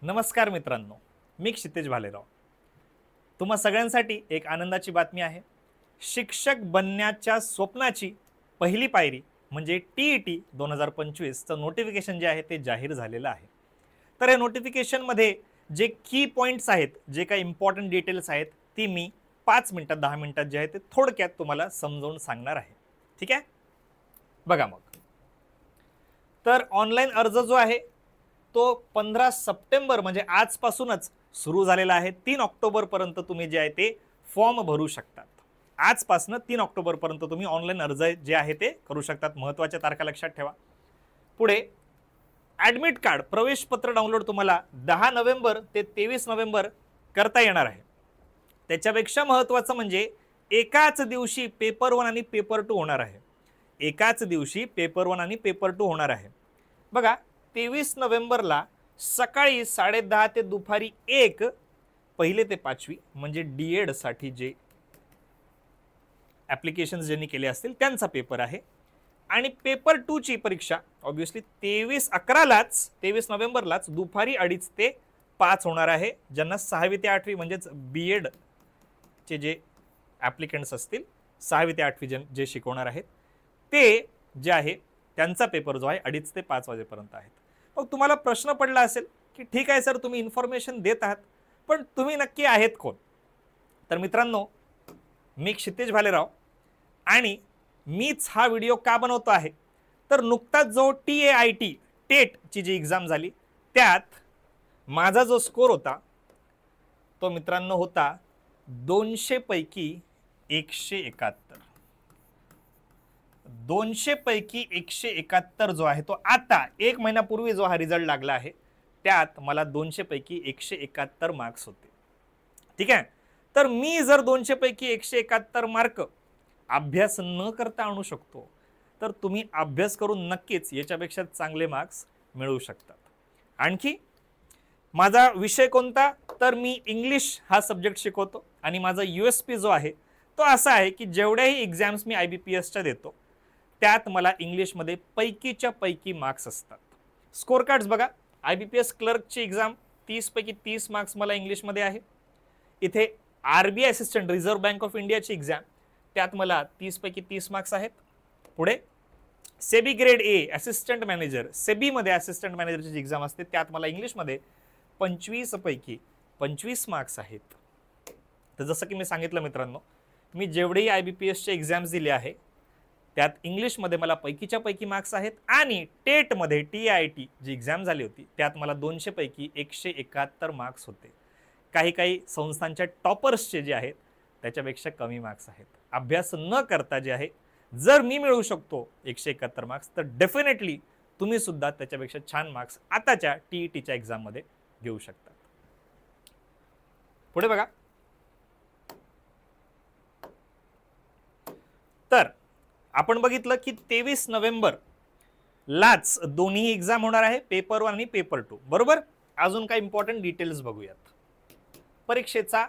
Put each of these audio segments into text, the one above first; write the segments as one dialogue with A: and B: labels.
A: नमस्कार मित्रांनो, मी क्षितेज भालेराव. तुम्हा सगळ्यांसाठी एक आनंदाची बातमी आहे. शिक्षक बनण्याच्या स्वप्नाची पहिली पायरी म्हणजे TET 2025चं नोटिफिकेशन जे आहे ते जाहीर झालेलं आहे. तर या नोटिफिकेशनमध्ये जे की पॉईंट्स आहेत, जे काही इम्पॉर्टंट डिटेल्स आहेत, ती मी 5 मिनिटात 10 मिनिटात जे आहे ते थोडक्यात तुम्हाला समजावून सांगणार आहे. ठीक आहे, बघा मग. तर ऑनलाईन अर्ज जो आहे तो 15 सप्टेंबर म्हणजे आजपासूनच सुरू झालेला आहे. 3 ऑक्टोबर पर्यंत तुम्ही जे आहे ते फॉर्म भरू शकतात. आजपासून 3 ऑक्टोबर पर्यंत तुम्ही ऑनलाईन अर्ज जे आहे ते करू शकतात. महत्त्वाच्या तारखा लक्षात ठेवा. पुढे ॲडमिट कार्ड प्रवेश पत्र डाउनलोड तुम्हाला 10 नोव्हेंबर ते 23 नोव्हेंबर करता येणार आहे. त्याच्यापेक्षा महत्त्वाचं म्हणजे एकाच दिवशी पेपर 1 आणि पेपर 2 होणार आहे. एकाच दिवशी पेपर 1 आणि पेपर 2 होणार आहे. बघा, 23 नोव्हेंबरला सकाळी 10:30 ते दुपारी 1 पहिले ते 5वी म्हणजे DED साठी जे ॲप्लिकेशन्स ज्यांनी केले असतील त्यांचा पेपर आहे. आणि पेपर 2 ची परीक्षा ऑब्व्हियसली 23 नोव्हेंबरलाच दुपारी 2:30 ते 5 होणार आहे. ज्यांना 6वी ते 8वी म्हणजेच BED चे जे ॲप्लिकंट्स असतील, 6वी ते 8वी जे शिकवणार आहेत ते जे आहे त्यांचा पेपर जो आहे 2:30 ते 5 वाजेपर्यंत आहेत. मग तुम्हाला प्रश्न पडला असेल की ठीक आहे सर, तुम्ही इन्फॉर्मेशन देत आहात, पण तुम्ही नक्की आहेत कोण? तर मित्रांनो, मी क्षितेज भालेराव आणि मीच हा व्हिडिओ का बनवतो आहे तर नुकताच जो TAIT टेट ची जी एक्झाम झाली त्यात माझा जो स्कोर होता तो मित्रांनो होता 200 पैकी 171. 200 पैकी 171 जो आहे तो आता 1 महिन्यापूर्वी जो हा रिझल्ट लागला आहे त्यात मला 200 पैकी 171 मार्क्स होते. ठीक आहे, तर मी जर 200 पैकी 171 मार्क अभ्यास न करता आणू शकतो तर तुम्ही अभ्यास करून नक्कीच याच्यापेक्षा चांगले मार्क्स मिळवू शकतात. आणखी माझा विषय कोणता, तर मी इंग्लिश हा सब्जेक्ट शिकवतो आणि माझा USP जो आहे तो असा आहे की जेवढ्याही एक्झाम्स मी IBPSच्या देतो त्यात मला इंग्लिशमध्ये पैकीच्या पैकी मार्क्स असतात. स्कोर कार्ड्स बघा, IBPS क्लर्कची एक्झाम 30 पैकी 30 मार्क्स मला इंग्लिशमध्ये आहे. इथे RBI assistant reserve bank of इंडियाची एक्झाम त्यात मला 30 पैकी 30 मार्क्स आहेत. पुढे SEBI grade A assistant manager, सेबीमध्ये असिस्टंट मॅनेजरची एक्झाम असते त्यात मला इंग्लिशमध्ये 25 पैकी 25 मार्क्स आहेत. तर जसं की मी सांगितलं मित्रांनो, मी जेवढेही IBPSचे एक्झाम्स दिले आहे त्यात इंग्लिशमध्ये मला पैकीच्या पैकी मार्क्स आहेत आणि टेटमध्ये TIT जी एक्झाम झाली होती त्यात मला 200 पैकी 171 मार्क्स होते. काही काही संस्थांच्या टॉपर्सचे जे आहेत त्याच्यापेक्षा कमी मार्क्स आहेत. अभ्यास न करता जे आहे जर मी मिळवू शकतो 171 मार्क्स तर डेफिनेटली तुम्ही सुद्धा त्याच्यापेक्षा छान मार्क्स आताच्या TETच्या एक्झाममध्ये घेऊ शकतात. पुढे बघा, तर आपण बघितलं की 23 नोव्हेंबर लाच दोन्ही एक्झाम होणार आहे, पेपर 1 आणि पेपर 2. बरोबर. अजून काही इम्पॉर्टंट डिटेल्स बघूयात. परीक्षेचा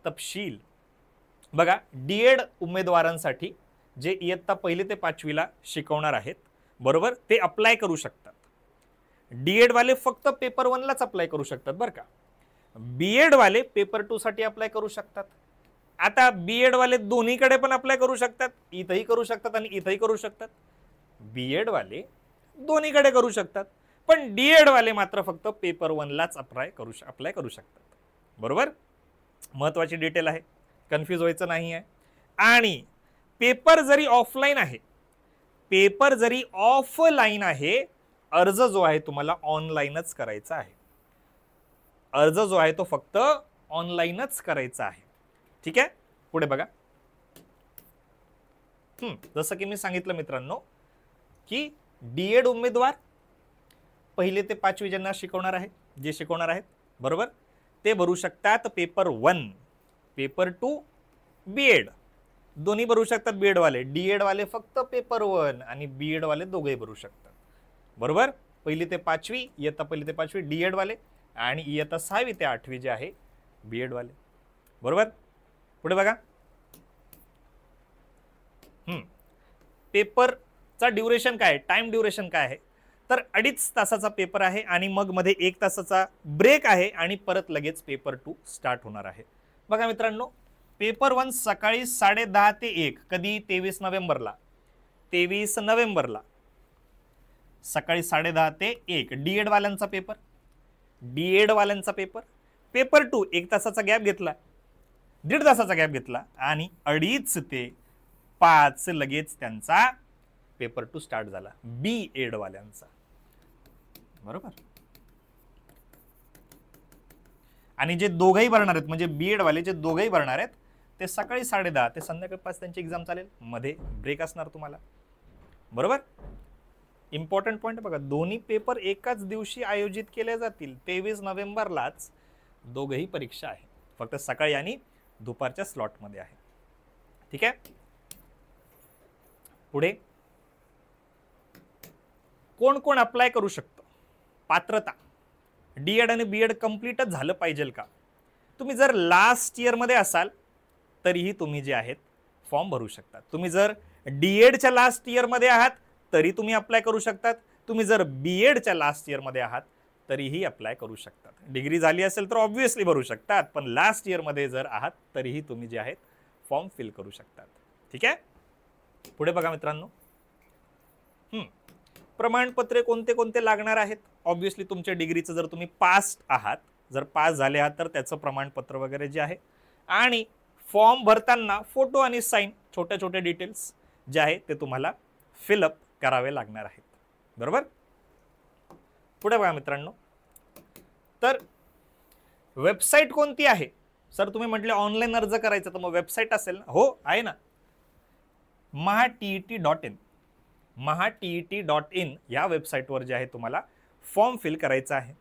A: तपशील बघा, DED उमेदवारांसाठी जे इयत्ता 1 ते 5वीला शिकवणार आहेत, बरोबर, ते अप्लाय करू शकतात. DED वाले फक्त पेपर 1 लाच अप्लाय करू शकतात बरं का. BED वाले पेपर 2 साठी अप्लाय करू शकतात. आता BED वाले दोन्हीकडे पण अप्लाय करू शकतात, इथंही करू शकतात आणि इथंही करू शकतात. BED वाले दोन्हीकडे करू शकतात, पण DED वाले मात्र फक्त पेपर 1 लाच अप्लाय करू शकतात. बरोबर, महत्वाची डिटेल आहे, कन्फ्यूज व्हायचं नाही आहे. आणि पेपर जरी ऑफलाईन आहे, अर्ज जो आहे तुम्हाला ऑनलाईनच करायचा आहे. अर्ज जो आहे तो फक्त ऑनलाईनच करायचा आहे. ठीक आहे, पुढे बघा. जसं की मी सांगितलं मित्रांनो की DED उमेदवार 1 ते 5वी ज्यांना शिकवणार आहेत, बरोबर, ते भरू शकतात पेपर 1, पेपर 2 BED दोन्ही भरू शकतात. BED वाले, DED वाले फक्त पेपर 1 आणि BED वाले दोघेही भरू शकतात. बरोबर, 1 ते 5वी, इयत्ता 1 ते 5वी DED वाले आणि इयत्ता 6वी ते 8वी जे आहे BED वाले. बरोबर, पुढे बघा. पेपरचा ड्युरेशन काय आहे, टाइम ड्युरेशन काय आहे, तर 2.5 तासाचा पेपर आहे आणि मग मध्ये 1 तासाचा ब्रेक आहे आणि परत लगेच पेपर 2 स्टार्ट होणार आहे. बघा मित्रांनो, पेपर 1 सकाळी 10:30 ते 1, कधी 23 नोव्हेंबरला, 23 नोव्हेंबरला सकाळी 10:30 ते 1 डीएड वाल्यांचा पेपर, डीएड वाल्यांचा पेपर. पेपर 2 1 तासाचा गॅप घेतला, 1.5 तासाचा गॅप घेतला आणि 2:30 ते 5 लगेच त्यांचा पेपर 2 स्टार्ट झाला बी एड वाल्यांचा. बरोबर. आणि जे दोघंही भरणार आहेत म्हणजे बी एड वाले जे दोघंही भरणार आहेत ते सकाळी 10:30 ते संध्याकाळी 5 त्यांची एक्झाम चालेल, मध्ये ब्रेक असणार तुम्हाला. बरोबर. इम्पॉर्टंट पॉइंट बघा, दोन्ही पेपर एकाच दिवशी आयोजित केले जातील. 23 नोव्हेंबरलाच दोघंही परीक्षा आहे, फक्त सकाळी आणि दुपारच्या स्लॉटमध्ये आहे. ठीक आहे. पुढे कोण कोण अप्लाय करू शकतो? पात्रता, डीएड आणि बीएड कम्प्लीटच झालं पाहिजे का? तुम्ही जर लास्ट इयरमध्ये असाल तरीही तुम्ही जे आहेत फॉर्म भरू शकता. तुम्ही जर डीएडच्या लास्ट इयरमध्ये आहात तरी तुम्ही अप्लाय करू शकतात. तुम्ही जर बीएडच्या लास्ट इयरमध्ये आहात तरीही अप्लाय करू शकतात. डिग्री झाली असेल तर ऑब्व्हियसली भरू शकतात, पण लास्ट इयरमध्ये जर आहात तरीही तुम्ही जे आहेत फॉर्म फिल करू शकतात. ठीक आहे. पुढे बघा मित्रांनो, प्रमाणपत्रे कोणते कोणते लागणार आहेत? ऑब्व्हियसली तुमच्या डिग्रीचं जर तुम्ही पास आहात, जर पास झाले आहात तर त्याचं प्रमाणपत्र वगैरे जे आहे, आणि फॉर्म भरताना फोटो आणि साईन, छोटे छोटे डिटेल्स जे आहे ते तुम्हाला फिलअप करावे लागणार आहेत. बरोबर. पुढे बघा मित्रांनो, तर वेबसाईट कोणती आहे? सर तुम्ही म्हटले ऑनलाईन अर्ज करायचा, तर मग वेबसाईट असेल ना? हो आहे ना, mahatet.in. mahatet.in या वेबसाईटवर जे आहे तुम्हाला फॉर्म फिल करायचा आहे.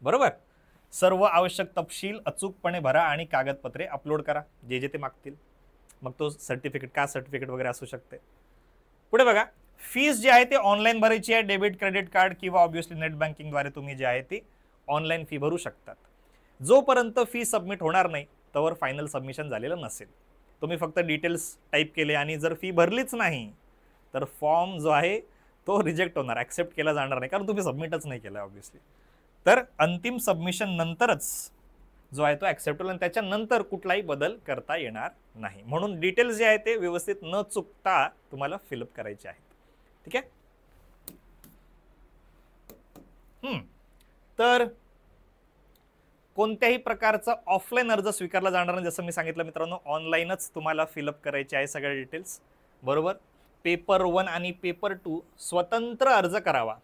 A: बरोबर. सर्व आवश्यक तपशील अचूकपणे भरा आणि कागदपत्रे अपलोड करा, जे जे ते मागतील. मग तो सर्टिफिकेट, कास्ट सर्टिफिकेट वगैरे असू शकते. पुढे बघा, फीस जी आहे ते ऑनलाईन भरायची आहे. डेबिट, क्रेडिट कार्ड किंवा ऑब्व्हियसली नेट बँकिंगद्वारे तुम्ही जे आहे ती ऑनलाईन फी भरू शकतात. जोपर्यंत फी सबमिट होणार नाही तोवर फायनल सबमिशन झालेलं नसेल. तुम्ही फक्त डिटेल्स टाईप केले आणि जर फी भरलीच नाही तर फॉर्म जो आहे तो रिजेक्ट होणार, ॲक्सेप्ट केला जाणार नाही, कारण तुम्ही सबमिटच नाही केलं ऑब्व्हियसली. तर अंतिम सबमिशन नंतरच जो आहे तो ॲक्सेप्ट होईल आणि त्याच्यानंतर कुठलाही बदल करता येणार नाही. म्हणून डिटेल्स जे आहे ते व्यवस्थित न चुकता तुम्हाला फिलअप करायचे आहेत. ठीक आहे. तर कोणत्याही प्रकारचा ऑफलाईन अर्ज स्वीकारला जाणार नाही. जसं मी सांगितलं मित्रांनो, ऑनलाईनच तुम्हाला फिलअप करायचे आहे सगळे डिटेल्स. बरोबर. पेपर 1 आणि पेपर 2 स्वतंत्र अर्ज करावा.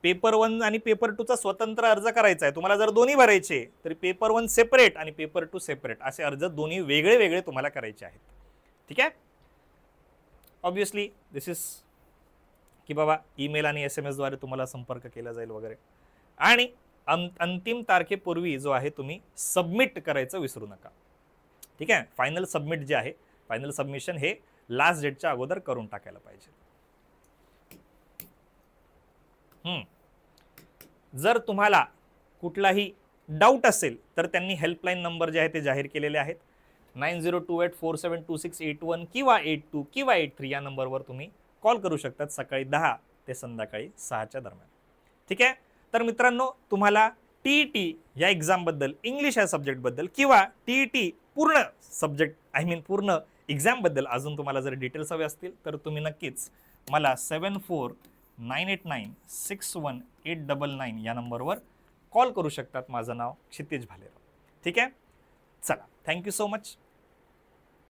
A: पेपर 1 आणि पेपर 2 चा स्वतंत्र अर्ज करायचा आहे. तुम्हाला जर दोन्ही भरायचे तर पेपर 1 सेपरेट आणि पेपर 2 सेपरेट असे अर्ज दोन्ही वेगळे वेगळे तुम्हाला करायचे आहेत. ठीक आहे. ऑब्व्हियसली दिस इज की बाबा ईमेल आणि SMS द्वारे तुम्हाला संपर्क केला जाईल वगैरे. आणि अंतिम तारखेपूर्वी जो आहे तुम्ही सबमिट करायचं विसरू नका. ठीक आहे. फायनल सबमिट जे आहे, फायनल सबमिशन हे लास्ट डेटच्या अगोदर करून टाकायला पाहिजे. जर तुम्हाला कुठलाही डाऊट असेल तर त्यांनी हेल्पलाईन नंबर जे आहे ते जाहीर केलेले आहेत. 9028472681 किंवा 82 किंवा 83 या नंबरवर तुम्ही कॉल करू शकतात सकाळी 10 ते संध्याकाळी 6च्या दरम्यान. ठीक आहे. तर मित्रांनो, तुम्हाला TET या एक्झामबद्दल, इंग्लिश या सब्जेक्टबद्दल किंवा TET पूर्ण सब्जेक्ट पूर्ण एक्झामबद्दल अजून तुम्हाला जर डिटेल्स हवे असतील तर तुम्ही नक्कीच मला 7498961899 या नंबरवर कॉल करू शकतात. माझं नाव क्षितिज भालेराव. ठीक आहे. चला, थँक्यू सो मच.